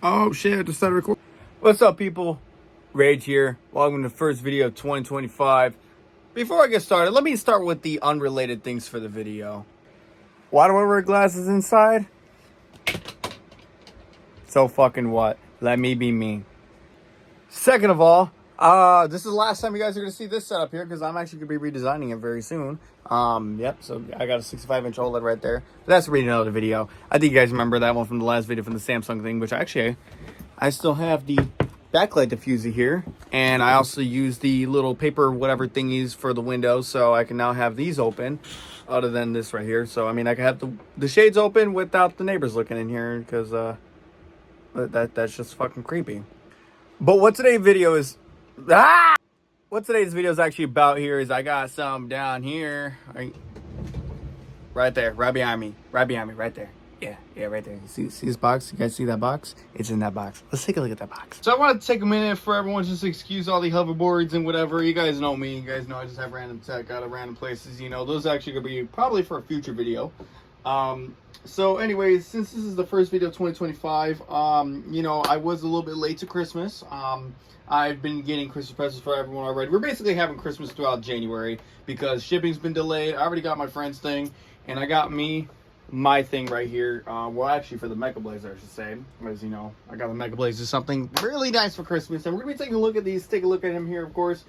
Oh shit, I just started recording. What's up, people? Rage here. Welcome to the first video of 2025. Before I get started, let me start with the unrelated things for the video. Why do I wear glasses inside? So fucking what? Let me be me. Second of all, this is the last time you guys are going to see this setup here because I'm actually going to be redesigning it very soon. Yep, so I got a 65-inch OLED right there. But that's really another video. I think you guys remember that one from the last video from the Samsung thing, which actually, I still have the backlight diffuser here. And I also use the little paper whatever thingies for the windows, so I can now have these open, other than this right here. So, I mean, I can have the shades open without the neighbors looking in here because that's just fucking creepy. But what today's video is... What today's video is actually about here is I got some down here. Right there. Right behind me. Right there. Yeah, right there. You see this box? You guys see that box? It's in that box. Let's take a look at that box. So I want to take a minute for everyone just to excuse all the hoverboards and whatever. You guys know me. You guys know I just have random tech out of random places. You know, those are actually going to be probably for a future video. So anyways, since this is the first video of 2025, you know, I was a little bit late to Christmas. I've been getting Christmas presents for everyone already. We're basically having Christmas throughout January because shipping's been delayed. I already got my friend's thing, and I got my thing right here. Well, actually for the MechaBlazer's, I should say. As you know, I got the MechaBlazer's, something really nice for Christmas. And we're going to be taking a look at these. Take a look at him here, of course.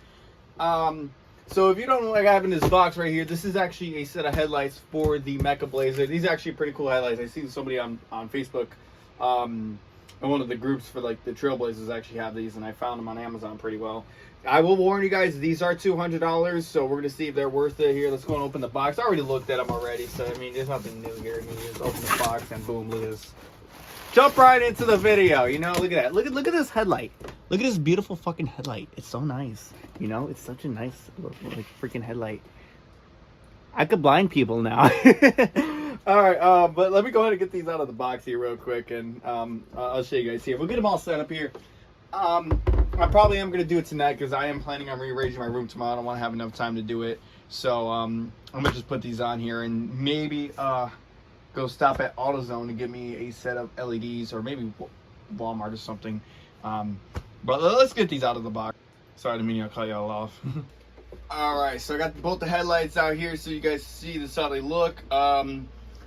So if you don't know what I have in this box right here, this is actually a set of headlights for the MechaBlazer. These are actually pretty cool headlights. I see somebody on Facebook, in one of the groups for like the TRAILBLAZERs actually have these, and I found them on Amazon pretty well. I will warn you guys, these are $200, so we're going to see if they're worth it here. Let's go and open the box. I already looked at them already, so I mean, there's nothing new here. You just open the box and boom, look at this. Jump right into the video, you know, look at that. Look at this headlight. Look at this beautiful fucking headlight. It's so nice. You know, it's such a nice like freaking headlight. I could blind people now. All right, but let me go ahead and get these out of the box here real quick, and I'll show you guys here. We'll get them all set up here. I probably am going to do it tonight because I am planning on rearranging my room tomorrow. I don't want to have enough time to do it. So I'm going to just put these on here and maybe go stop at AutoZone to get me a set of LEDs, or maybe Walmart or something. But let's get these out of the box. Sorry, I didn't mean to cut y'all off. Alright, so I got both the headlights out here so you guys see this how they look.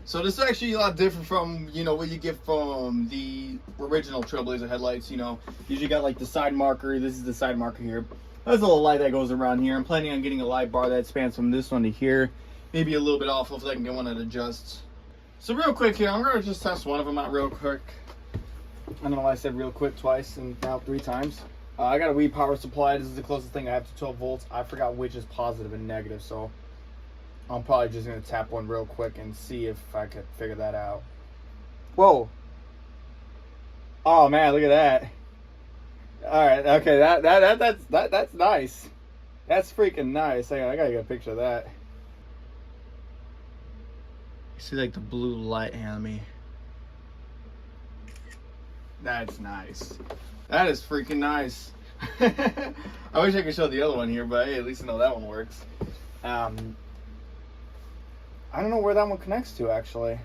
So this is actually a lot different from, you know, what you get from the original TRAILBLAZER headlights. You know, usually got like the side marker. This is the side marker here. There's a little light that goes around here. I'm planning on getting a light bar that spans from this one to here. Maybe a little bit off if I can get one that adjusts. So real quick here, I'm going to just test one of them out real quick. I don't know why I said real quick twice and now 3 times. I got a Wii power supply. This is the closest thing I have to 12 volts. I forgot which is positive and negative, so I'm probably just going to tap one real quick and see if I could figure that out. Whoa. Oh, man, look at that. All right, okay, that's nice. That's freaking nice. I got to get a picture of that. You see, like, the blue light on me. That's nice. That is freaking nice. I wish I could show the other one here, but hey, at least I know that one works. I don't know where that one connects to, actually.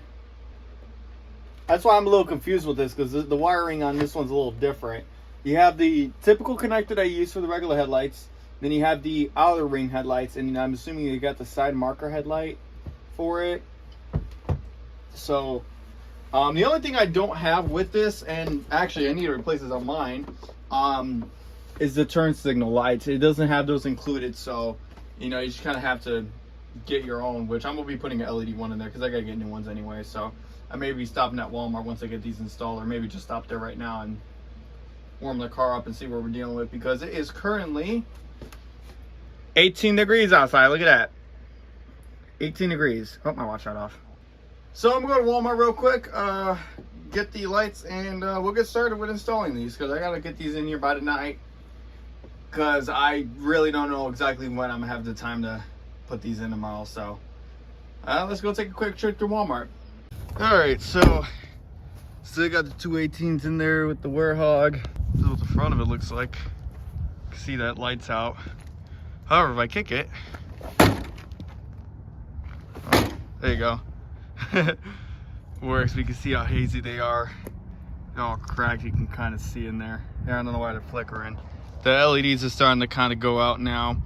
That's why I'm a little confused with this, because the wiring on this one's a little different. You have the typical connector that you use for the regular headlights. Then you have the outer ring headlights, and I'm assuming you got the side marker headlight for it. So the only thing I don't have with this, and actually I need to replace this on mine, is the turn signal lights. It doesn't have those included, so you know, you just kind of have to get your own, which I'm gonna be putting an LED one in there because I gotta get new ones anyway. So I may be stopping at Walmart once I get these installed, or maybe just stop there right now and warm the car up and see what we're dealing with, because it is currently 18 degrees outside. Look at that, 18 degrees. Oh, my watch shut off. So I'm going to Walmart real quick, get the lights, and we'll get started with installing these, because I got to get these in here by tonight, because I really don't know exactly when I'm going to have the time to put these in tomorrow. So let's go take a quick trip to Walmart. Alright, so still got the 218s in there with the Warthog. This is what the front of it looks like. You can see that lights out. However, if I kick it, oh, there you go. Works. We can see how hazy they are. all cracked. You can kind of see in there. Yeah, I don't know why they're flickering. The LEDs are starting to kind of go out now.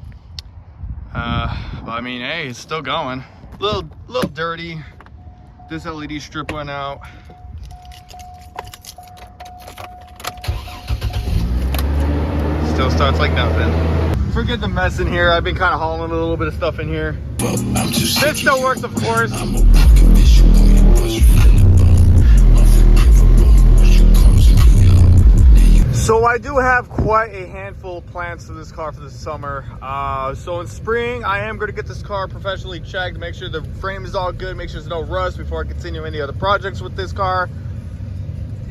But I mean, hey, it's still going. Little dirty. This LED strip went out. Still starts like nothing. Forget the mess in here. I've been kind of hauling a little bit of stuff in here. This still works, of course. So I do have quite a handful of plans for this car for this summer. So in spring, I am going to get this car professionally checked, make sure the frame is all good, make sure there's no rust before I continue any other projects with this car.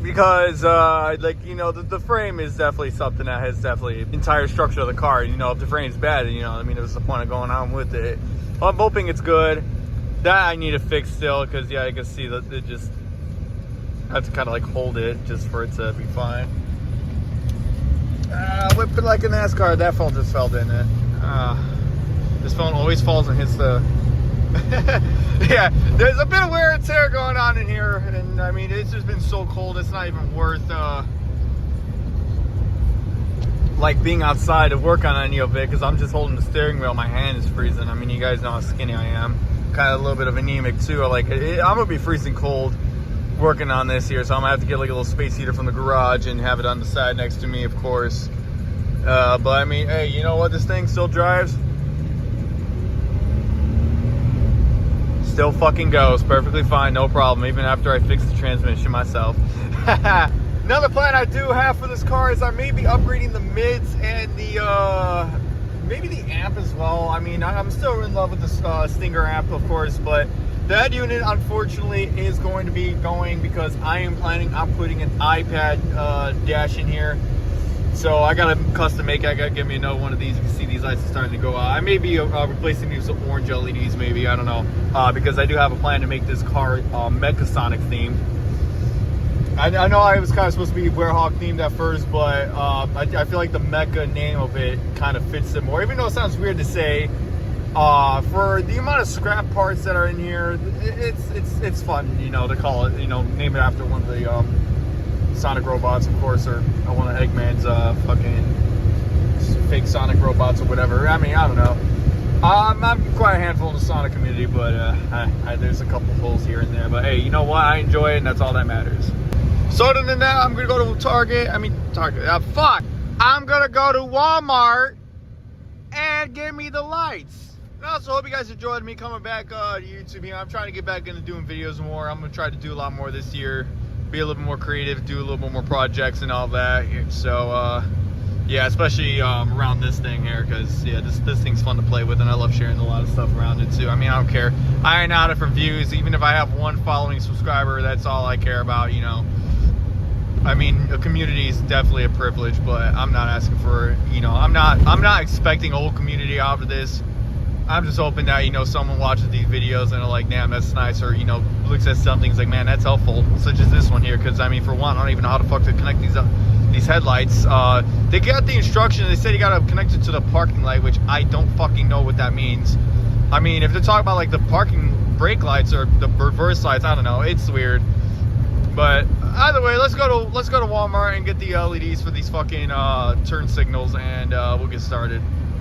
Because, like, you know, the frame is definitely something that has definitely the entire structure of the car. You know, if the frame's bad, you know, I mean, what's the point of going on with it? Well, I'm hoping it's good. That I need to fix still, because, yeah, I can see that it just, I have to kind of, like, hold it just for it to be fine. Whip it like a NASCAR. That phone just fell, didn't it? This phone always falls and hits the... Yeah, there's a bit of wear and tear going on in here, and I mean, it's just been so cold, it's not even worth like being outside to work on any of it, because I'm just holding the steering wheel. My hand is freezing. I mean, you guys know how skinny I am, kind of a little bit of anemic too. Like, I'm gonna be freezing cold working on this here, so I'm gonna have to get like a little space heater from the garage and have it on the side next to me, of course. But I mean, hey, you know what? This thing still drives. Still fucking goes perfectly fine, no problem, even after I fix the transmission myself. Another plan I do have for this car is I may be upgrading the mids and the maybe the amp as well. I mean, I'm still in love with the Stinger amp, of course, but that unit unfortunately is going to be going because I am planning on putting an iPad dash in here. So I got to custom make it. I got to get me another one of these. You can see these lights are starting to go out. I may be replacing these with orange LEDs, maybe. I don't know. Because I do have a plan to make this car Mechasonic themed. I know I was kind of supposed to be Warehawk themed at first, but I feel like the Mecha name of it kind of fits it more. Even though it sounds weird to say, for the amount of scrap parts that are in here, it's fun, you know, to call it, you know, name it after one of the Sonic robots, of course, or one of Eggman's fucking fake Sonic robots or whatever. I mean, I don't know. I'm quite a handful in the Sonic community, but there's a couple holes here and there. But hey, you know what? I enjoy it, and that's all that matters. So other than that, I'm gonna go to Target. I'm gonna go to Walmart and get me the lights. And I also hope you guys enjoyed me coming back to YouTube. You know, I'm trying to get back into doing videos more. I'm gonna try to do a lot more this year. Be a little bit more creative, do a little bit more projects and all that. So yeah, especially around this thing here, because yeah, this thing's fun to play with, and I love sharing a lot of stuff around it too. I mean, I don't care. I ain't out for views. Even if I have one following subscriber, that's all I care about, you know. I mean, a community is definitely a privilege, but I'm not asking for, you know, I'm not expecting a whole community out of this. I'm just hoping that, you know, someone watches these videos and are like, damn, that's nice, or, you know, looks at something like, man, that's helpful, such as this one here. Because I mean, for one, I don't even know how the fuck to connect these headlights. They got the instruction, they said you gotta connect it to the parking light, which I don't fucking know what that means. I mean, if they're talking about like the parking brake lights or the reverse lights, I don't know, it's weird. But either way, let's go to Walmart and get the LEDs for these fucking turn signals, and we'll get started.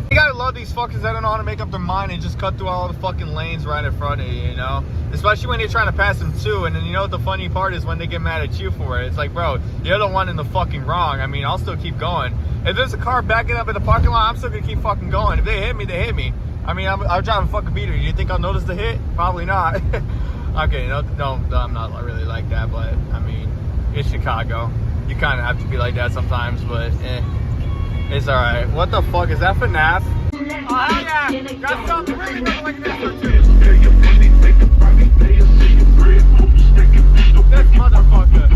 You gotta love these fuckers that don't know how to make up their mind and just cut through all the fucking lanes right in front of you, you know? Especially when you're trying to pass them too, and then you know what the funny part is, when they get mad at you for it. It's like, bro, you're the one in the fucking wrong. I mean, I'll still keep going. If there's a car backing up in the parking lot, I'm still gonna keep fucking going. If they hit me, they hit me. I mean, I'll drive a fucking beater. You think I'll notice the hit? Probably not. Okay, no, I'm not really like that, but I mean, it's Chicago. You kind of have to be like that sometimes, but it's alright. What the fuck? Is that FNAF? Oh, hell yeah! Got something really good like this one too. This motherfucker.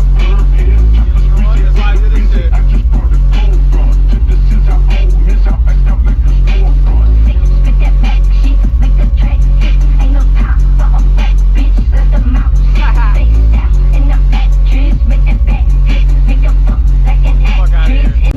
You know what? That's why I did this shit.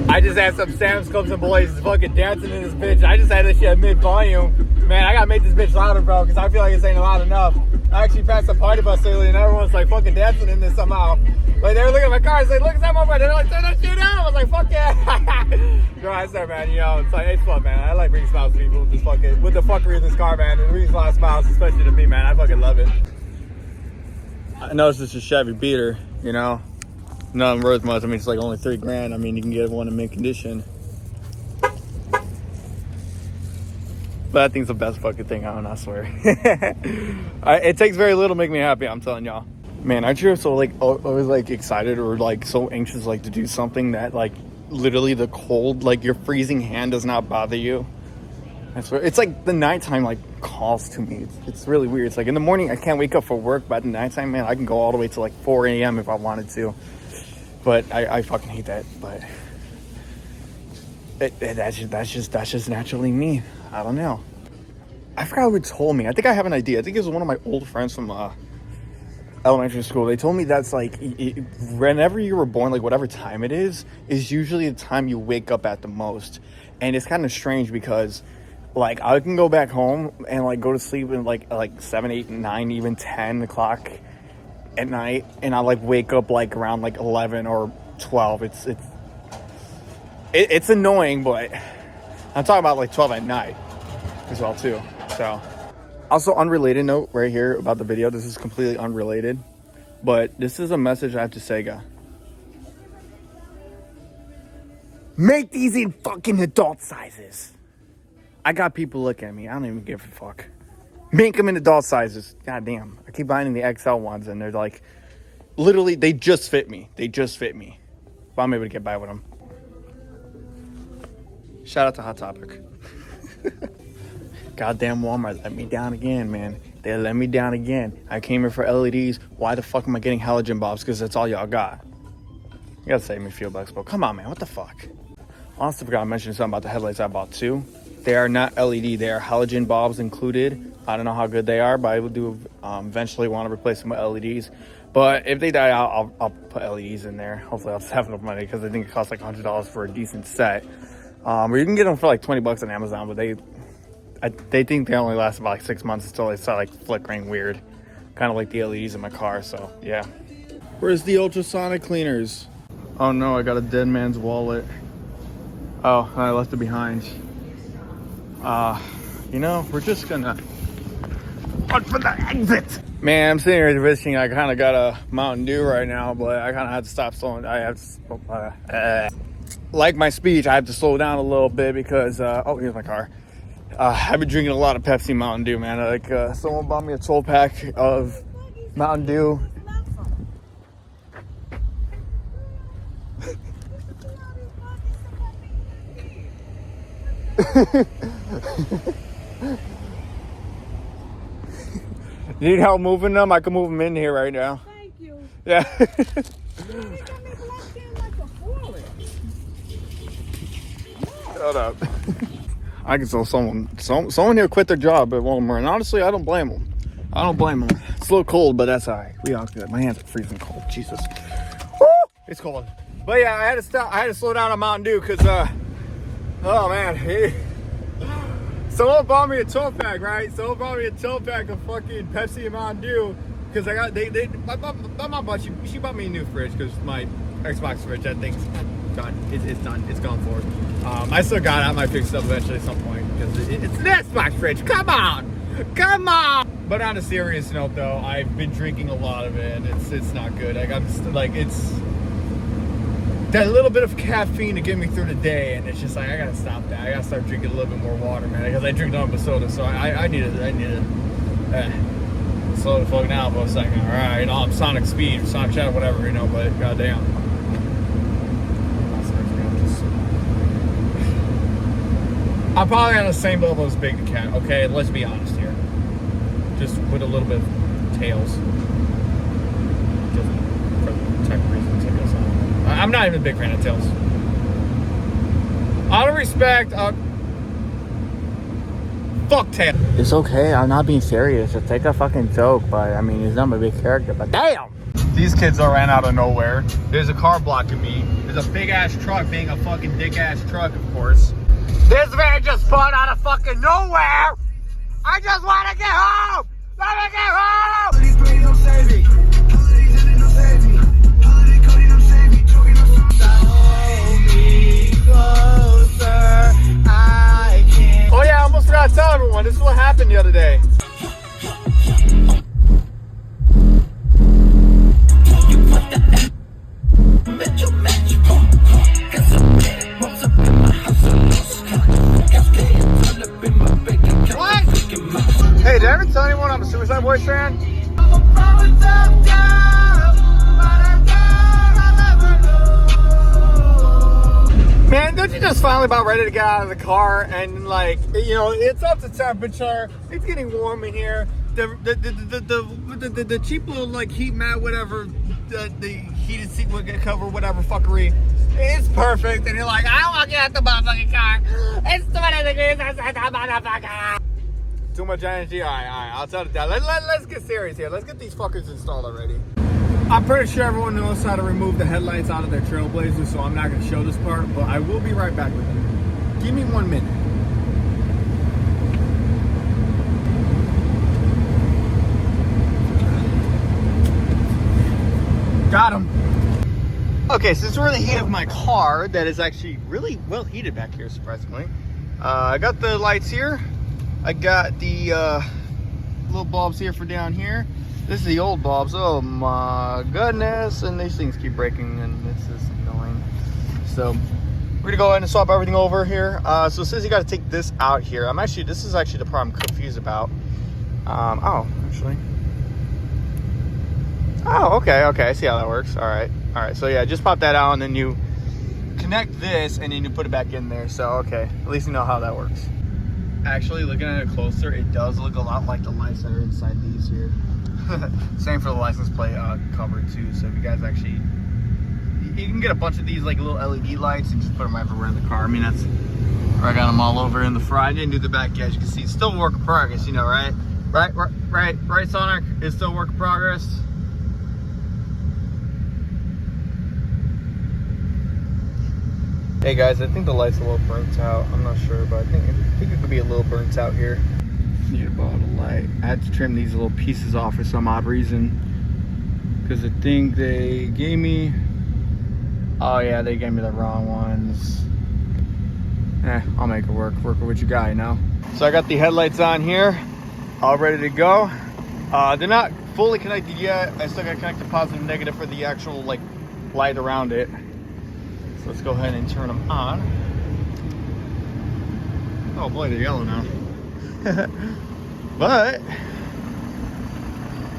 I just had some Sam's Clubs and Boys fucking dancing in this bitch. I just had this shit at mid-volume. Man, I gotta make this bitch louder, bro, because I feel like this ain't loud enough. I actually passed a party bus earlier and everyone's like fucking dancing in this somehow. Like, they were looking at my car, it's like, look at that motherfucker. They're like, turn that shit out. I was like, fuck yeah. Girl, I said, man, you know, it's fun, man. I like bringing smiles to people with the fuckery of this car, man. It brings a lot of smiles, especially to me, man. I fucking love it. I know it's just a Chevy beater, you know. Nothing worth much. I mean, it's like only $3,000. I mean, you can get one in mint condition. But that thing's the best fucking thing on, I swear. It takes very little to make me happy, I'm telling y'all. Man, aren't you so like always like excited or like so anxious like to do something that like literally the cold, like your freezing hand does not bother you? I swear, it's like the nighttime like calls to me. It's really weird. It's like in the morning I can't wake up for work, but at the nighttime, man, I can go all the way to like 4 a.m. if I wanted to. But I fucking hate that. But that's just naturally me. I don't know. I forgot who told me. I think I have an idea. I think it was one of my old friends from elementary school. They told me that's like whenever you were born, like whatever time it is usually the time you wake up at the most. And it's kind of strange because like I can go back home and like go to sleep in like 7, 8, 9, even 10 o'clock at night, and I like wake up like around like 11 or 12. It's annoying, but I'm talking about like 12 at night as well too. So also, unrelated note right here about the video. This is completely unrelated, but this is a message I have to Sega. Make these in fucking adult sizes. I got people looking at me. I don't even give a fuck. Make them in adult sizes. God damn. I keep buying the XL ones, and they're like, literally, they just fit me. They just fit me. But I'm able to get by with them. Shout out to Hot Topic. Goddamn Walmart let me down again, man. They let me down again. I came here for LEDs. Why the fuck am I getting halogen bulbs? Because that's all y'all got. You gotta save me fuel bucks, but come on, man. What the fuck? Honestly, forgot to mention something about the headlights I bought too. They are not LED. They are halogen bulbs included. I don't know how good they are, but I will do eventually want to replace them with LEDs. But if they die, I'll put LEDs in there. Hopefully I'll have enough money because I think it costs like $100 for a decent set. Or you can get them for like 20 bucks on Amazon, but they think they only last about like 6 months until they start like flickering weird. Kind of like the LEDs in my car, so yeah. Where's the ultrasonic cleaners? Oh no, I got a dead man's wallet. Oh, I left it behind. You know, we're just gonna look for the exit. Man, I'm sitting here wishing I kind of got a Mountain Dew right now, but I kind of had to stop slowing. I have to, like my speech, I have to slow down a little bit because, oh, here's my car. I've been drinking a lot of Pepsi Mountain Dew, man. Like, someone bought me a 12-pack of Mountain Dew. You need help moving them? I can move them in here right now. Thank you. Yeah. Shut up. I can tell someone here quit their job at Walmart, and honestly, I don't blame them. I don't blame them. It's a little cold, but that's all right. We all good. My hands are freezing cold. Jesus. Woo! It's cold. But yeah, I had to stop. I had to slow down on Mountain Dew because, oh man. Someone bought me a 12-pack, right? Someone bought me a 12-pack of fucking Pepsi and Mountain Dew because I got my mom bought she bought me a new fridge because my Xbox fridge, that thing's done. It's done. It's gone for it. I still got it. I might fix it up eventually at some point because it's an Xbox fridge. Come on. But on a serious note, though, I've been drinking a lot of it, and it's not good. It's that little bit of caffeine to get me through the day, and it's just like I gotta stop that. I gotta start drinking a little bit more water, man, because I drink nothing but soda. So I need to slow the fuck down for a second. All right, you know, I'm Sonic Speed, Sonic Shadow, whatever, you know. But goddamn, I'm probably on the same level as Big the Cat. Okay, let's be honest here. Just with a little bit of tails, just for tech reasons, I guess. I'm not even a big fan of tails. Out of respect, fuck tail. It's okay. I'm not being serious. Just take a fucking joke, but I mean, he's not my big character. But damn, these kids are ran out of nowhere. There's a car blocking me. There's a big ass truck, being a fucking dick ass truck, of course. This van just spawned out of fucking nowhere. I just want to get home. Let me get home. understand? Man, don't you just finally about ready to get out of the car and, like, you know, it's up to temperature, it's getting warm in here, the cheap little, like, heat mat, whatever, the heated seat cover, whatever fuckery, it's perfect, and you're like, I don't want to get out the motherfucking car, it's 20 degrees outside the motherfucker. Too much energy? Alright, I'll tell you that. Let's get serious here. Let's get these fuckers installed already. I'm pretty sure everyone knows how to remove the headlights out of their Trailblazer, so I'm not going to show this part, but I will be right back with you. Give me 1 minute. Got him. Okay, since we're in the heat of my car, that is actually really well heated back here, surprisingly. I got the lights here. I got the little bulbs here for down here. This is the old bulbs. Oh my goodness. And these things keep breaking and it's just annoying. So we're gonna go ahead and swap everything over here. So it says you gotta take this out here. This is actually the part I'm confused about. Oh, actually. Oh, okay, I see how that works. All right, so yeah, just pop that out and then you connect this and then you put it back in there. So, okay, at least you know how that works. Actually, looking at it closer, it does look a lot like the lights that are inside these here. Same for the license plate cover too. So if you guys actually, you can get a bunch of these like little LED lights and just put them everywhere in the car. I mean, that's where I got them all over in the front. I didn't do the back yet. As you can see, it's still a work in progress, you know, right? Right, Sonic? It's still a work in progress. Hey guys, I think the light's a little burnt out. I'm not sure, but I think it could be a little burnt out here. Need a bottle of light. I had to trim these little pieces off for some odd reason. Because I think they gave me... Oh yeah, they gave me the wrong ones. I'll make it work. Work with what you got, you know? So I got the headlights on here. All ready to go. They're not fully connected yet. I still got to connect the positive and negative for the actual like light around it. So let's go ahead and turn them on. Oh boy, they're yellow now. But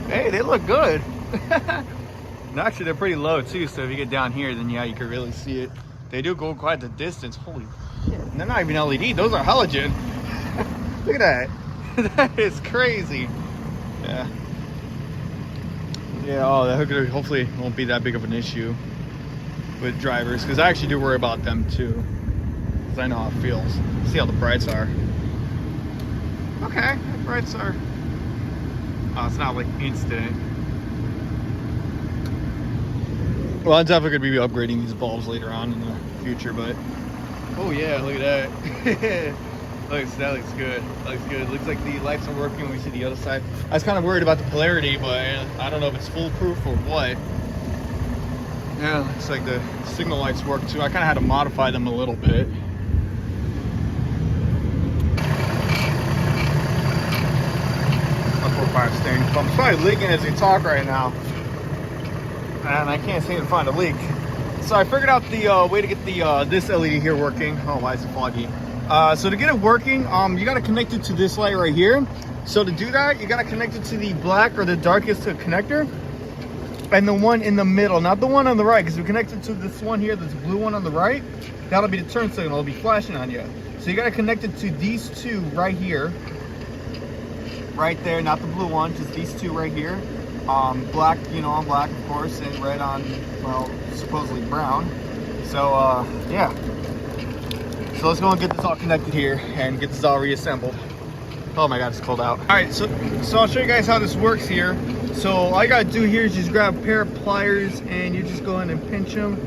hey, they look good. And actually they're pretty low too, so if you get down here then yeah, you can really see it. They do go quite the distance. Holy shit. And they're not even LED, those are halogen. Look at that. That is crazy. Yeah, oh, the hooker hopefully won't be that big of an issue with drivers, because I actually do worry about them too, because I know how it feels. See how the brights are. Okay, the brights are... Oh, it's not like instant. Well, I'm definitely going to be upgrading these bulbs later on in the future, but... Oh yeah, look at that. That looks good. That looks good. Looks like the lights are working when we see the other side. I was kind of worried about the polarity, but I don't know if it's foolproof or what. Yeah, looks like the signal lights work too. I kind of had to modify them a little bit. My 4.5 steering pump's probably leaking as we talk right now. And I can't seem to find a leak. So I figured out the way to get the this LED here working. Oh, why is it foggy? So to get it working, you got to connect it to this light right here. So to do that, you got to connect it to the black or the darkest connector. And the one in the middle, not the one on the right, because we connected to this one here, this blue one on the right, that'll be the turn signal, it'll be flashing on you. So you gotta connect it to these two right here. Right there, not the blue one, just these two right here. Black, you know, on black, of course, and red on, well, supposedly brown. So, yeah. So let's go and get this all connected here and get this all reassembled. Oh my God, it's cold out. All right, so I'll show you guys how this works here. So all I gotta do here is just grab a pair of pliers and you just go in and pinch them.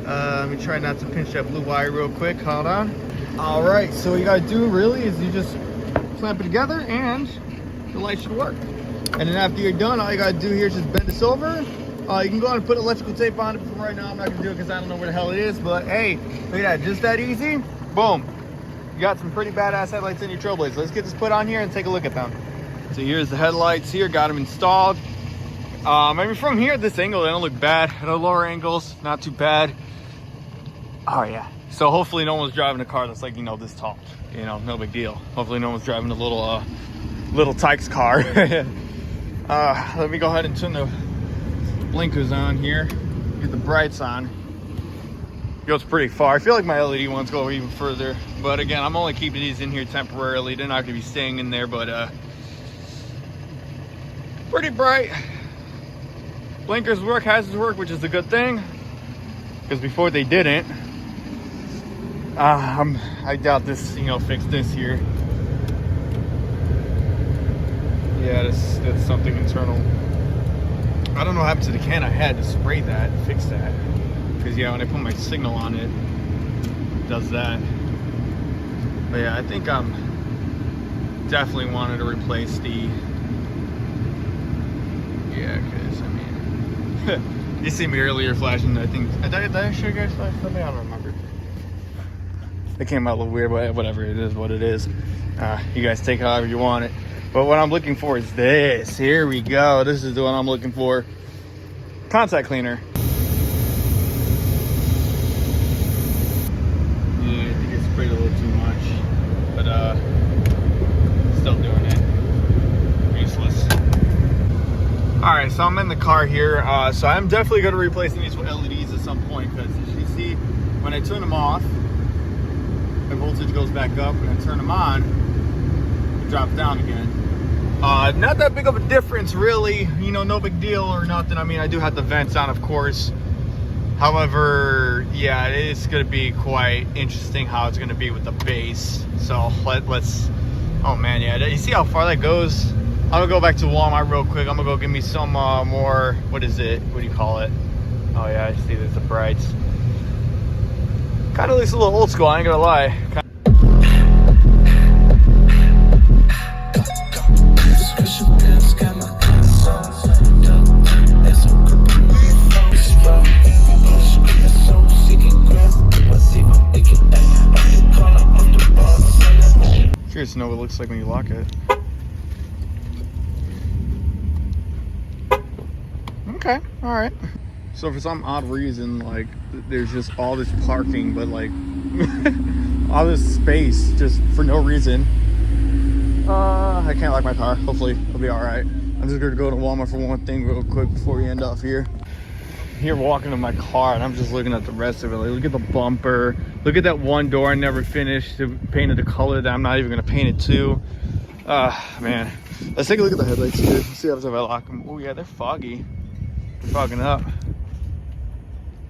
Let me try not to pinch that blue wire real quick, hold on. All right, so what you gotta do really is you just clamp it together and the light should work. And then after you're done, all you gotta do here is just bend this over. You can go on and put electrical tape on it, but for right now I'm not gonna do it because I don't know where the hell it is, but hey, look at that, just that easy, boom. You got some pretty badass headlights in your Trailblazer. Let's get this put on here and take a look at them. So here's the headlights here, got them installed. I mean, from here at this angle, they don't look bad. At the lower angles, not too bad. Oh yeah. So hopefully no one's driving a car that's like, you know, this tall. You know, no big deal. Hopefully no one's driving a little Tykes car. Let me go ahead and turn the blinkers on here. Get the brights on. Goes pretty far. I feel like my LED ones go even further. But again, I'm only keeping these in here temporarily. They're not going to be staying in there, but pretty bright. Blinkers work, hazards work, which is a good thing. Because before they didn't. I doubt this, fix this here. Yeah, that's something internal. I don't know what happened to the can I had to spray that, fix that. Because yeah, when I put my signal on it, it does that. But yeah, I think I'm definitely wanted to replace the, yeah, because I mean, you see me earlier flashing, I think, did I show you guys flash something? I don't remember. It came out a little weird, but whatever, it is what it is. You guys take it however you want it. But what I'm looking for is this. Here we go. This is the one I'm looking for. Contact cleaner. Yeah, I think it sprayed a little too much. But still doing it. Useless. Alright, so I'm in the car here. So I'm definitely going to replace these with LEDs at some point. Because as you see, when I turn them off, the voltage goes back up. When I turn them on, it drops down again. Not that big of a difference, really. No big deal or nothing. I mean, I do have the vents on, of course. However, yeah, it's going to be quite interesting how it's going to be with the base. So let's. Oh man, yeah. You see how far that goes? I'm gonna go back to Walmart real quick. I'm gonna go get me some more. What is it? What do you call it? Oh yeah, I see. There's the brights. Kind of looks a little old school. I ain't gonna lie. Curious to know what it looks like when you lock it. Okay, all right. So for some odd reason, like, there's just all this parking, but like all this space just for no reason. I can't lock my car. Hopefully it'll be all right. I'm just gonna go to Walmart for one thing real quick before we end off here. Here walking to my car and I'm just looking at the rest of it. Like, look at the bumper. Look at that one door I never finished. Painted the color that I'm not even gonna paint it to. Man. Let's take a look at the headlights here. Let's see if I lock them. Oh yeah, they're foggy. They're fogging up.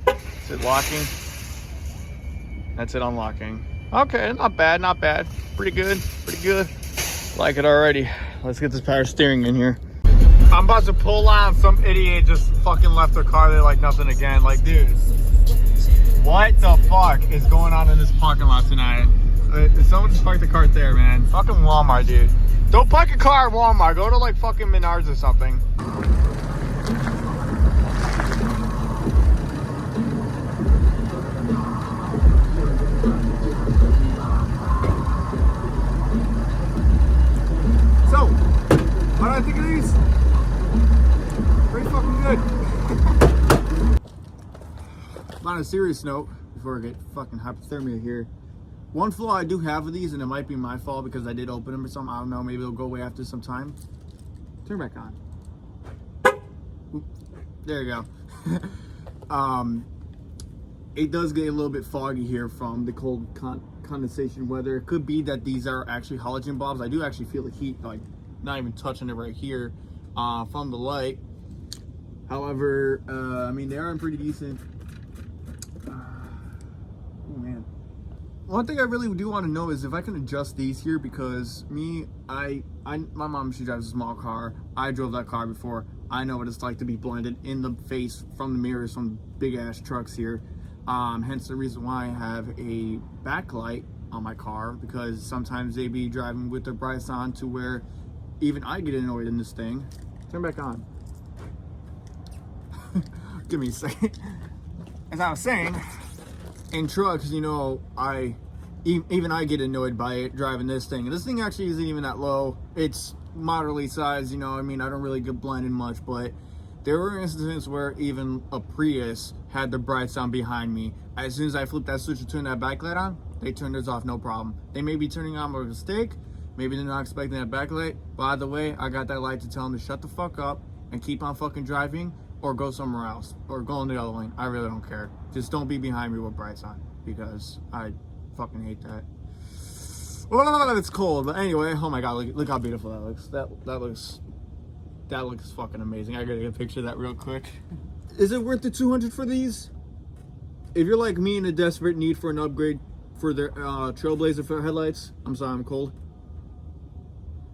Is it locking? That's it unlocking. Okay, not bad, not bad. Pretty good, pretty good. Like it already. Let's get this power steering in here. I'm about to pull on. Some idiot just fucking left their car there like nothing again. Like, dude, what the fuck is going on in this parking lot tonight? Someone just parked the car there, man. Fucking Walmart, dude. Don't park your car at Walmart. Go to like fucking Menards or something. So, what do I think of these? Pretty fucking good. On a serious note, before I get fucking hypothermia here, one flaw I do have with these, and it might be my fault because I did open them or something, I don't know, maybe it'll go away after some time. Turn back on. Oop, there you go. It does get a little bit foggy here from the cold condensation weather. It could be that these are actually halogen bulbs. I do actually feel the heat, like not even touching it right here from the light. However, I mean, they are pretty decent. Oh man. One thing I really do want to know is if I can adjust these here, because my mom, she drives a small car. I drove that car before. I know what it's like to be blended in the face from the mirrors from big ass trucks here. Hence the reason why I have a backlight on my car, because sometimes they be driving with their brights on to where even I get annoyed in this thing. Turn back on. Give me a second. As I was saying, in trucks, you know, even I get annoyed by it driving this thing. And this thing actually isn't even that low. It's moderately sized, you know. I mean, I don't really get blinded much, but there were instances where even a Prius had the brights on behind me. As soon as I flipped that switch and turned that backlight on, they turned theirs off, no problem. They may be turning on by mistake, Maybe they're not expecting that backlight. By the way, I got that light to tell them to shut the fuck up and keep on fucking driving or go somewhere else or go in the other lane. I really don't care. Just don't be behind me with brights on because I fucking hate that. Well, it's cold, but anyway, oh my god, look how beautiful that looks. That looks fucking amazing. I gotta get a picture of that real quick. Is it worth the 200 for these? If you're like me in a desperate need for an upgrade for their TRAILBLAZER for headlights, I'm sorry, I'm cold.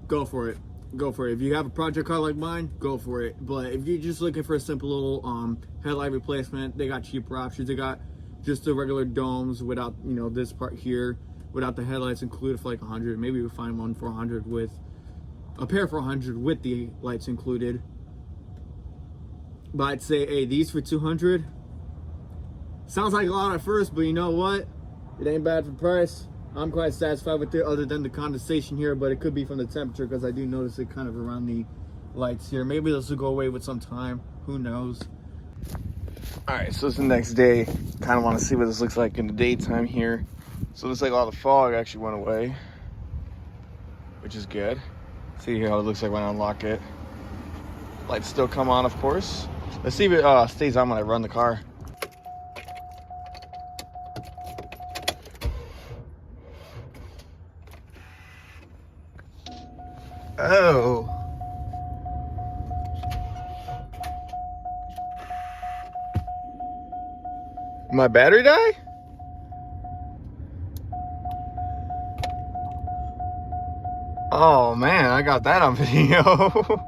Go for it. Go for it. If you have a project car like mine, go for it. But if you're just looking for a simple little headlight replacement, they got cheaper options. They got just the regular domes without, you know, this part here, without the headlights included for like 100. Maybe we'll find one for 100 with a pair for 100 with the lights included. But I'd say, hey, these for 200 sounds like a lot at first, but you know what? It ain't bad for price. I'm quite satisfied with it, other than the condensation here, but it could be from the temperature because I do notice it kind of around the lights here. Maybe this will go away with some time. Who knows? All right, so it's the next day. Kind of want to see what this looks like in the daytime here. So it looks like all the fog actually went away, which is good. See here how it looks like when I unlock it. Lights still come on, of course. Let's see if it stays on when I run the car. Oh. My battery die? Oh man, I got that on video.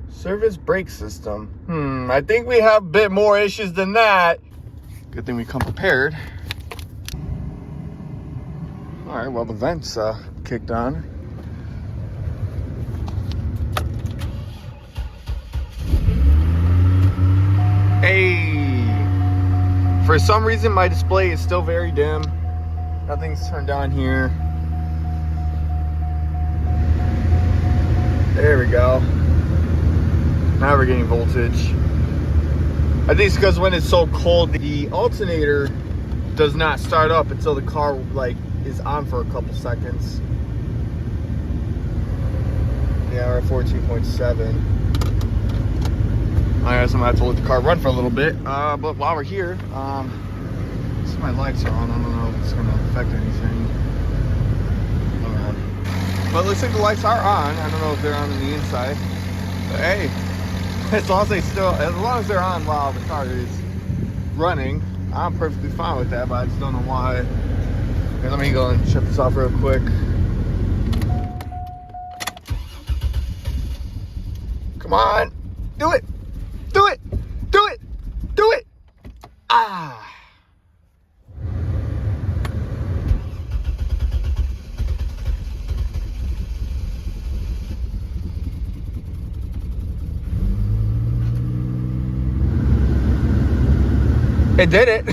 Service brake system. I think we have a bit more issues than that. Good thing we come prepared. All right, well the vents kicked on. Hey, for some reason my display is still very dim. Nothing's turned on here. There we go. Now we're getting voltage. I think it's because when it's so cold, the alternator does not start up until the car like is on for a couple seconds. Yeah, we're at 14.7. I guess I'm gonna have to let the car run for a little bit. But while we're here, see my lights are on. I don't know if it's gonna affect anything. But it looks like the lights are on. I don't know if they're on the inside. But hey, as long as they're on while the car is running, I'm perfectly fine with that. But I just don't know why. Okay, let me go and shut this off real quick. Come on, do it. Do it! Do it! Do it! Ah! It did it!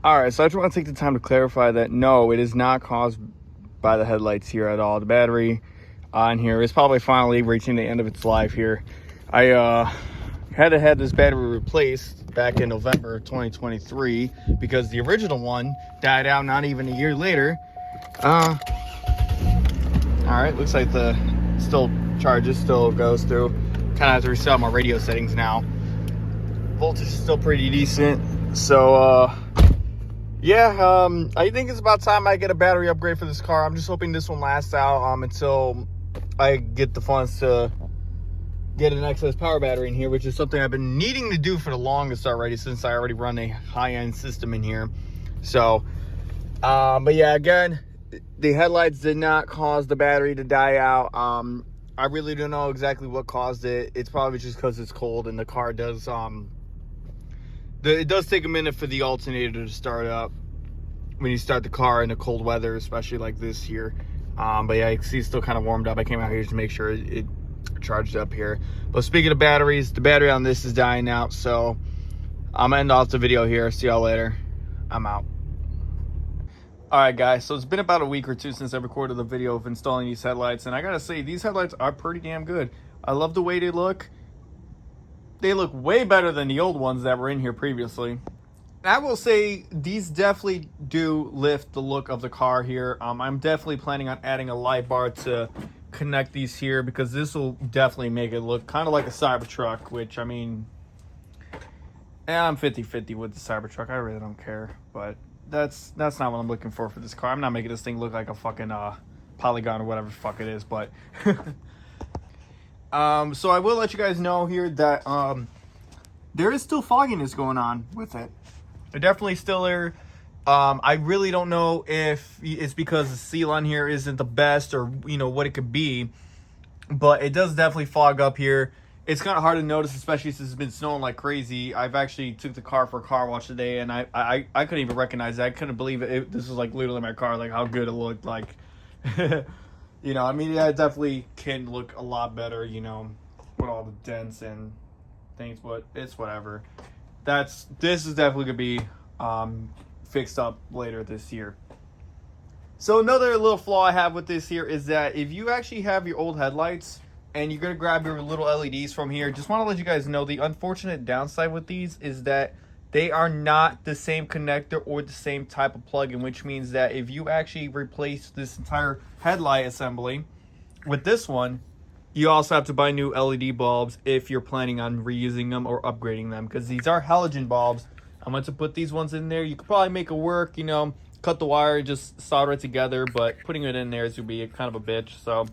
Alright, so I just want to take the time to clarify that no, it is not caused by the headlights here at all. The battery on here is probably finally reaching the end of its life here. I had to have this battery replaced back in November 2023 because the original one died out not even a year later. All right, looks like the still charges, still goes through. Kind of have to reset my radio settings now. Voltage is still pretty decent. So yeah, I think it's about time I get a battery upgrade for this car. I'm just hoping this one lasts out until I get the funds to get an excess power battery in here, which is something I've been needing to do for the longest already, since I already run a high-end system in here. So but yeah, again, the headlights did not cause the battery to die out. I really don't know exactly what caused it. It's probably just because it's cold and the car does it does take a minute for the alternator to start up when you start the car in the cold weather, especially like this here. But yeah, you see it's still kind of warmed up. I came out here to make sure it charged up here. But speaking of batteries, the battery on this is dying out, so I'm gonna end off the video here. See y'all later. I'm out. All right, guys, so it's been about a week or two since I recorded the video of installing these headlights, and I gotta say, these headlights are pretty damn good. I love the way they look. They look way better than the old ones that were in here previously. I will say these definitely do lift the look of the car here. I'm definitely planning on adding a light bar to connect these here, because this will definitely make it look kind of like a Cybertruck, which, I mean, I'm 50-50 with the Cybertruck. I really don't care, but that's not what I'm looking for this car. I'm not making this thing look like a fucking Polygon or whatever the fuck it is, but so I will let you guys know here that there is still fogginess going on with it. They're definitely still there. I really don't know if it's because the seal on here isn't the best, or what it could be, but it does definitely fog up here. It's kind of hard to notice, especially since it's been snowing like crazy. I've actually took the car for a car wash today, and I couldn't even recognize it. I couldn't believe it. This was like literally my car, like how good it looked. Like, I mean, yeah, it definitely can look a lot better, with all the dents and things, but it's whatever. This is definitely gonna be fixed up later this year. So another little flaw I have with this here is that if you actually have your old headlights and you're gonna grab your little LEDs from here, just want to let you guys know the unfortunate downside with these is that they are not the same connector or the same type of plug-in, which means that if you actually replace this entire headlight assembly with this one, you also have to buy new LED bulbs if you're planning on reusing them or upgrading them, because these are halogen bulbs. I'm going to put these ones in there. You could probably make it work, cut the wire and just solder it together, but putting it in there is going to be kind of a bitch. So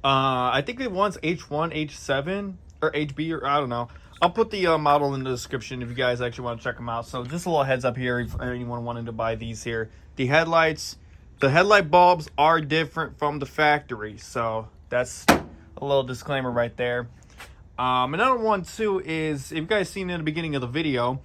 I think it wants H1, H7, or HB, or I don't know. I'll put the model in the description if you guys actually want to check them out. So just a little heads up here if anyone wanted to buy these here. The headlight bulbs are different from the factory, so that's a little disclaimer right there. Another one too is, if you guys seen in the beginning of the video,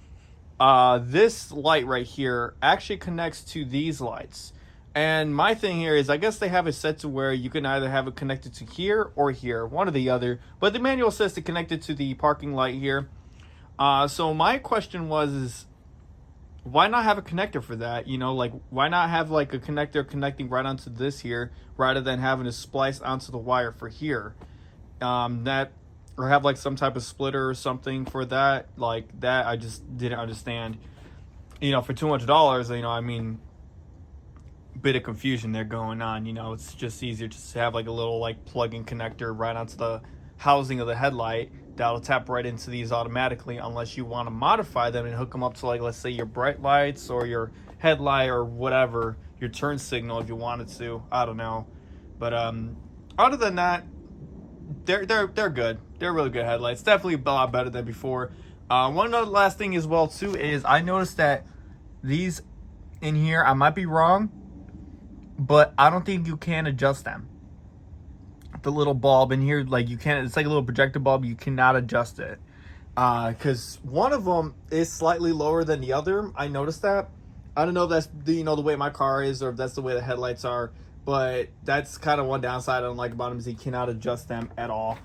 this light right here actually connects to these lights. And my thing here is, I guess they have it set to where you can either have it connected to here or here, one or the other. But the manual says to connect it to the parking light here. So my question is, why not have a connector for that? Like, why not have like a connector connecting right onto this here, rather than having to splice onto the wire for here? Or have like some type of splitter or something for that. Like that, I just didn't understand. For $200, I mean, bit of confusion there going on. It's just easier just to have like a little like plug-in connector right onto the housing of the headlight that'll tap right into these automatically, unless you want to modify them and hook them up to, like, let's say your bright lights or your headlight or whatever, your turn signal if you wanted to. I don't know, but other than that, they're good. They're really good headlights. Definitely a lot better than before. One other last thing as well too is, I noticed that these in here, I might be wrong, but I don't think you can adjust them. The little bulb in here, like, you can't, it's like a little projector bulb, you cannot adjust it, because one of them is slightly lower than the other. I noticed that. I don't know if that's the way my car is, or if that's the way the headlights are, but that's kind of one downside I don't like about them, is you cannot adjust them at all.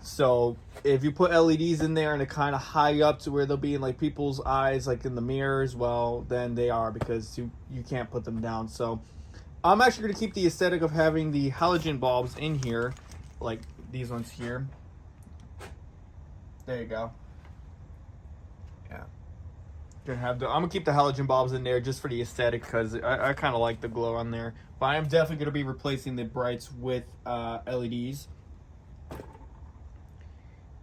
So if you put LEDs in there and they're kind of high up to where they'll be in like people's eyes, like in the mirrors, well, then they are, because you can't put them down. So I'm actually going to keep the aesthetic of having the halogen bulbs in here, like these ones here. There you go. Yeah. I'm going to keep the halogen bulbs in there just for the aesthetic, because I kind of like the glow on there. But I am definitely going to be replacing the brights with LEDs.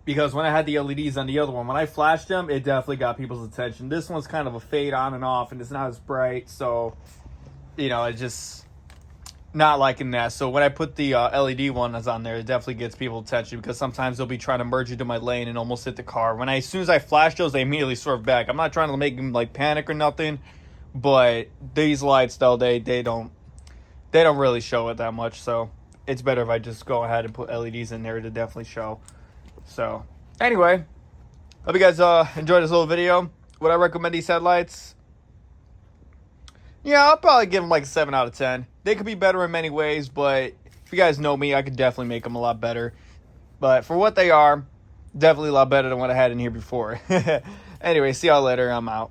Because when I had the LEDs on the other one, when I flashed them, it definitely got people's attention. This one's kind of a fade on and off, and it's not as bright, so, it's just not liking that. So when I put the LED ones on there, it definitely gets people's attention, because sometimes they'll be trying to merge into my lane and almost hit the car. As soon as I flash those, they immediately swerve back. I'm not trying to make them like panic or nothing, but these lights though, they don't really show it that much. So it's better if I just go ahead and put LEDs in there to definitely show. So anyway, hope you guys enjoyed this little video. Would I recommend these headlights? Yeah, I'll probably give them like a 7 out of 10. They could be better in many ways, but if you guys know me, I could definitely make them a lot better. But for what they are, definitely a lot better than what I had in here before. Anyway, see y'all later. I'm out.